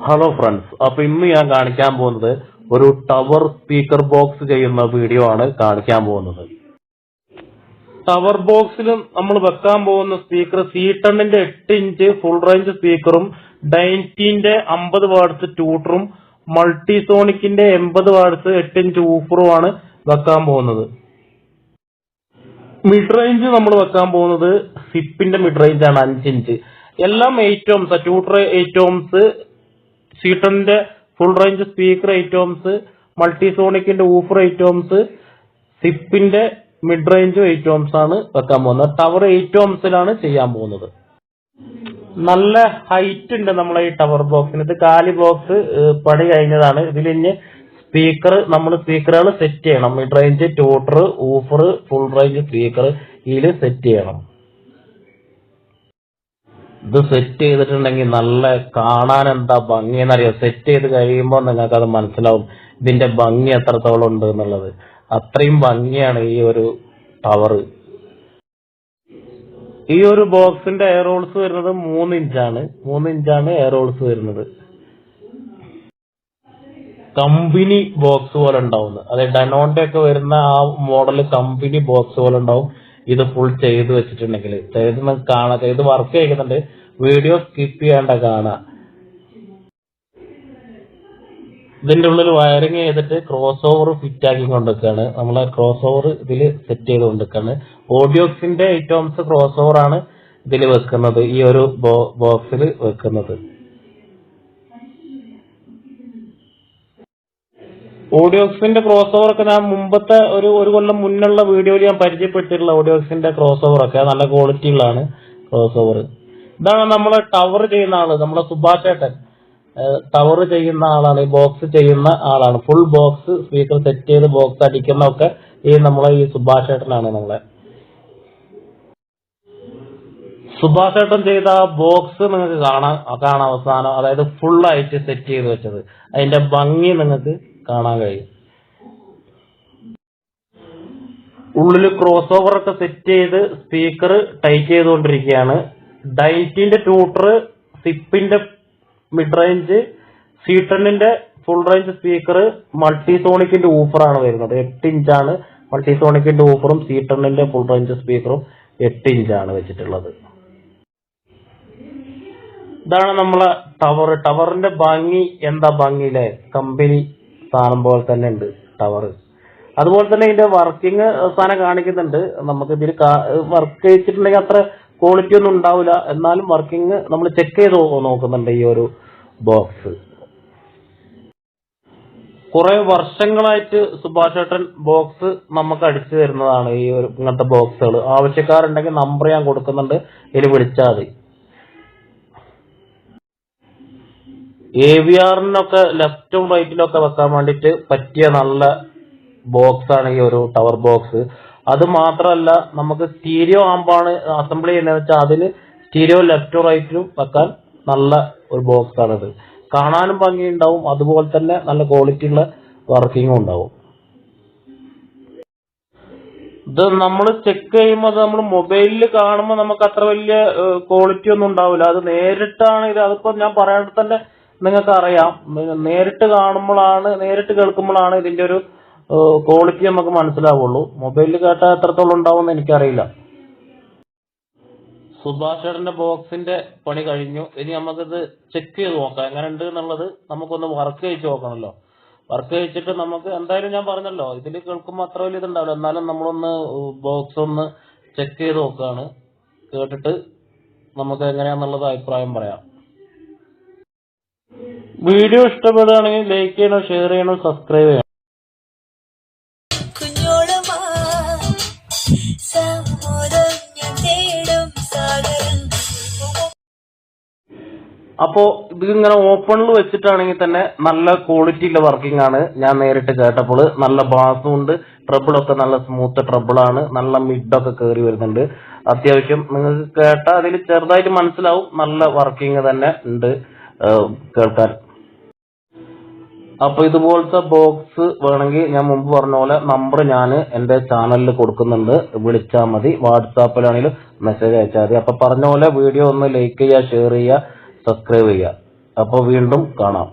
Hello friends, അപ്പൊ ഇന്ന് ഞാൻ കാണിക്കാൻ പോകുന്നത് ഒരു ടവർ സ്പീക്കർ ബോക്സ് ചെയ്യുന്ന വീഡിയോ ആണ് കാണിക്കാൻ പോകുന്നത്. ടവർ ബോക്സിൽ നമ്മൾ വെക്കാൻ പോകുന്ന സ്പീക്കർ C10ന്റെ 8 ഇഞ്ച് ഫുൾ റേഞ്ച് സ്പീക്കറും ഡൈൻറ്റീന്റെ 50 വാട്ട്സ് ട്യൂട്ടറും മൾട്ടിസോണിക്കിന്റെ 80 വാട്ട്സ് 8 ഇഞ്ച് ഊഫറുമാണ് വെക്കാൻ പോകുന്നത്. മിഡ് റേഞ്ച് നമ്മൾ വെക്കാൻ പോകുന്നത് സിപ്പിന്റെ മിഡ് റേഞ്ച് ആണ് 5 ഇഞ്ച്. എല്ലാം 8 ohms, ട്യൂട്ടർ 8 ohms, C10ന്റെ ഫുൾ റേഞ്ച് സ്പീക്കർ 8 ohms, മൾട്ടിസോണിക്കിന്റെ ഊഫർ 8 ohms, സിപ്പിന്റെ മിഡ് റേഞ്ച് 8 ohms ആണ് വെക്കാൻ പോകുന്നത്. ടവർ 8 ohmsലാണ് ചെയ്യാൻ പോകുന്നത്. നല്ല ഹൈറ്റ് ഉണ്ട് നമ്മളെ ഈ ടവർ ബോക്സിന്. ഇത് കാലി ബോക്സ് പണി കഴിഞ്ഞതാണ്. ഇതിൽ ഇനി സ്പീക്കറുകൾ സെറ്റ് ചെയ്യണം. Mid range, tutor, woofer, full range speaker ഇതിൽ സെറ്റ് ചെയ്യണം. ഇത് സെറ്റ് ചെയ്തിട്ടുണ്ടെങ്കിൽ നല്ല കാണാൻ എന്താ ഭംഗി എന്നറിയാം. സെറ്റ് ചെയ്ത് കഴിയുമ്പോൾ നിങ്ങൾക്ക് അത് മനസ്സിലാവും ഇതിന്റെ ഭംഗി എത്രത്തോളം ഉണ്ട് എന്നുള്ളത്. അത്രയും ഭംഗിയാണ് ഈ ഒരു ടവർ. ഈ ഒരു ബോക്സിന്റെ എയർ ഹോൾസ് വരുന്നത് 3 ഇഞ്ചാണ്. 3 ഇഞ്ചാണ് എയർ ഹോൾസ് വരുന്നത്. കമ്പനി ബോക്സ് പോലെ ഉണ്ടാവുന്നത്, അതായത് ഡനോന്റെ ഒക്കെ വരുന്ന ആ മോഡൽ കമ്പനി ബോക്സ് പോലെ ഉണ്ടാവും. ഇത് ഫുൾ ചെയ്ത് വെച്ചിട്ടുണ്ടെങ്കിൽ ചെയ്ത് വർക്ക് ചെയ്യുന്നുണ്ട്. വീഡിയോ സ്കിപ്പ് ചെയ്യാണ്ട കാണാം. ഇതിന്റെ ഉള്ളിൽ വയറിങ് ചെയ്തിട്ട് ക്രോസ് ഓവർ ഫിറ്റ് ആക്കി കൊണ്ടിരിക്കുകയാണ്. നമ്മളെ ക്രോസ് ഓവർ ഇതിൽ സെറ്റ് ചെയ്ത് കൊണ്ടിരിക്കുകയാണ്. ഓഡിയോക്സിന്റെ 8 ohms ക്രോസ് ഓവർ ആണ് ഇതിൽ വെക്കുന്നത്, ഈ ഒരു ബോക്സിൽ വെക്കുന്നത്. ഓഡിയോക്സിന്റെ ക്രോസ് ഓവർ ഒക്കെ ഞാൻ മുമ്പത്തെ ഒരു കൊല്ലം മുന്നുള്ള വീഡിയോയിൽ ഞാൻ പരിചയപ്പെട്ടിട്ടുള്ള ഓഡിയോക്സിന്റെ ക്രോസ് ഓവർ ഒക്കെ നല്ല ക്വാളിറ്റി ഉള്ളതാണ് ക്രോസ് ഓവർ. ഇതാണ് നമ്മളെ ടവർ ചെയ്യുന്ന ആള്, നമ്മളെ സുഭാഷ് ഏട്ടൻ ടവർ ചെയ്യുന്ന ആളാണ്, ഈ ബോക്സ് ചെയ്യുന്ന ആളാണ്. ഫുൾ ബോക്സ് സ്പീക്കർ സെറ്റ് ചെയ്ത് ബോക്സ് അടിക്കുന്ന ഒക്കെ ഈ സുഭാഷ് ഏട്ടനാണ്. നമ്മളെ സുഭാഷ് ഏട്ടൻ ചെയ്ത ആ ബോക്സ് നിങ്ങൾക്ക് കാണാൻ അവസാനം, അതായത് ഫുൾ ആയിട്ട് സെറ്റ് ചെയ്ത് വെച്ചത്, അതിന്റെ ഭംഗി നിങ്ങൾക്ക് കാണാൻ കഴിയും. ഉള്ളില് ക്രോസ് ഓവർ ഒക്കെ സെറ്റ് ചെയ്ത് സ്പീക്കർ ടൈറ്റ് ചെയ്തുകൊണ്ടിരിക്കുകയാണ്. ഡൈറ്റിന്റെ ട്യൂട്ടർ, സിപ്പിന്റെ മിഡ് റേഞ്ച്, C10ന്റെ ഫുൾ റേഞ്ച് സ്പീക്കർ, മൾട്ടിസോണിക്കിന്റെ ഊഫറാണ് വരുന്നത്. 8 ഇഞ്ചാണ് മൾട്ടിസോണിക്കിന്റെ ഊഫറും C10ന്റെ ഫുൾ റേഞ്ച് സ്പീക്കറും 8 ഇഞ്ചാണ് വെച്ചിട്ടുള്ളത്. ഇതാണ് നമ്മളെ ടവർ. ടവറിന്റെ ഭംഗി എന്താ ഭംഗിയില്ലേ, കമ്പനി സാധനം പോലെ തന്നെ ഉണ്ട് ടവർ. അതുപോലെ തന്നെ ഇതിന്റെ വർക്കിംഗ് സാധനം കാണിക്കുന്നുണ്ട്. നമുക്ക് ഇതിൽ വർക്ക് ചെയ്തിട്ടുണ്ടെങ്കിൽ അത്ര ക്വാളിറ്റി ഒന്നും ഉണ്ടാവില്ല, എന്നാലും വർക്കിംഗ് നമ്മൾ ചെക്ക് ചെയ്ത് നോക്കുന്നുണ്ട്. ഈ ഒരു ബോക്സ് കുറെ വർഷങ്ങളായിട്ട് സുഭാഷ് ഏട്ടൻ ബോക്സ് നമുക്ക് അടിച്ചു തരുന്നതാണ്. ഈ ഒരു ഇങ്ങനത്തെ ബോക്സുകൾ ആവശ്യക്കാരുണ്ടെങ്കിൽ നമ്പർ ഞാൻ കൊടുക്കുന്നുണ്ട്, ഇതിൽ വിളിച്ചാൽ മതി. AVRനൊക്കെ ലെഫ്റ്റും റൈറ്റിലൊക്കെ വെക്കാൻ വേണ്ടിയിട്ട് പറ്റിയ നല്ല ബോക്സ് ആണ് ഈ ഒരു ടവർ ബോക്സ്. അത് മാത്രമല്ല, നമുക്ക് സ്റ്റീരിയോ ആമ്പാണ് അസംബിൾ ചെയ്യുന്നത് വെച്ചാൽ അതിന് സ്റ്റീരിയോ ലെഫ്റ്റും റൈറ്റിലും വെക്കാൻ നല്ല ഒരു ബോക്സ് ആണിത്. കാണാനും ഭംഗിയുണ്ടാവും, അതുപോലെ തന്നെ നല്ല ക്വാളിറ്റി ഉള്ള വർക്കിങ്ങും ഉണ്ടാവും. ഇത് നമ്മൾ ചെക്ക് ചെയ്യുമ്പോൾ നമ്മൾ മൊബൈലിൽ കാണുമ്പോൾ നമുക്ക് അത്ര വലിയ ക്വാളിറ്റി ഒന്നും ഉണ്ടാവില്ല. അത് നേരിട്ടാണ് ഇത്. അതിപ്പോ ഞാൻ പറയാണ്ട് തന്നെ നിങ്ങൾക്ക് അറിയാം. നേരിട്ട് കേൾക്കുമ്പോഴാണ് ഇതിന്റെ ഒരു ക്വാളിറ്റി നമുക്ക് മനസ്സിലാവുള്ളൂ. മൊബൈലിൽ കേട്ടാൽ എത്രത്തോളം ഉണ്ടാവും എന്ന് എനിക്കറിയില്ല. സുഭാഷ് ഏട്ടന്റെ ബോക്സിന്റെ പണി കഴിഞ്ഞു. ഇനി നമുക്കിത് ചെക്ക് ചെയ്ത് നോക്കാം എങ്ങനെ ഉണ്ട് എന്നുള്ളത്. നമുക്കൊന്ന് വർക്ക് ചെയ്ത് നോക്കണമല്ലോ. വർക്ക് ചെയ്യിച്ചിട്ട് നമുക്ക് എന്തായാലും ഞാൻ പറഞ്ഞല്ലോ, ഇതിൽ കേൾക്കുമ്പോൾ അത്ര വലിയ ഇതുണ്ടാവില്ല, എന്നാലും നമ്മളൊന്ന് ബോക്സ് ഒന്ന് ചെക്ക് ചെയ്ത് നോക്കുകയാണ്. കേട്ടിട്ട് നമുക്ക് എങ്ങനെയാന്നുള്ളത് അഭിപ്രായം പറയാം. വീഡിയോ ഇഷ്ടപ്പെടുകയാണെങ്കിൽ ലൈക്ക് ചെയ്യണം, ഷെയർ ചെയ്യണം, സബ്സ്ക്രൈബ് ചെയ്യണം. അപ്പോ ഇതിങ്ങനെ ഓപ്പണിൽ വെച്ചിട്ടാണെങ്കിൽ തന്നെ നല്ല ക്വാളിറ്റി ഉള്ള വർക്കിംഗ് ആണ്. ഞാൻ നേരിട്ട് കേട്ടപ്പോൾ നല്ല ബാസും ഉണ്ട്, ട്രബിളൊക്കെ നല്ല സ്മൂത്ത് ട്രബിളാണ്, നല്ല മിഡൊക്കെ കയറി വരുന്നുണ്ട്. അത്യാവശ്യം നിങ്ങൾക്ക് കേട്ടാൽ അതിൽ ചെറുതായിട്ട് മനസ്സിലാവും, നല്ല വർക്കിംഗ് തന്നെ ഉണ്ട് കേൾക്കാൻ. അപ്പൊ ഇതുപോലത്തെ ബോക്സ് വേണമെങ്കിൽ ഞാൻ മുമ്പ് പറഞ്ഞ പോലെ നമ്പർ ഞാൻ എന്റെ ചാനലിൽ കൊടുക്കുന്നുണ്ട്, വിളിച്ചാൽ മതി. വാട്സാപ്പിലാണെങ്കിലും മെസ്സേജ് അയച്ചാൽ മതി. അപ്പൊ പറഞ്ഞ പോലെ വീഡിയോ ഒന്ന് ലൈക്ക് ചെയ്യുക, ഷെയർ ചെയ്യുക, സബ്സ്ക്രൈബ് ചെയ്യുക. അപ്പൊ വീണ്ടും കാണാം.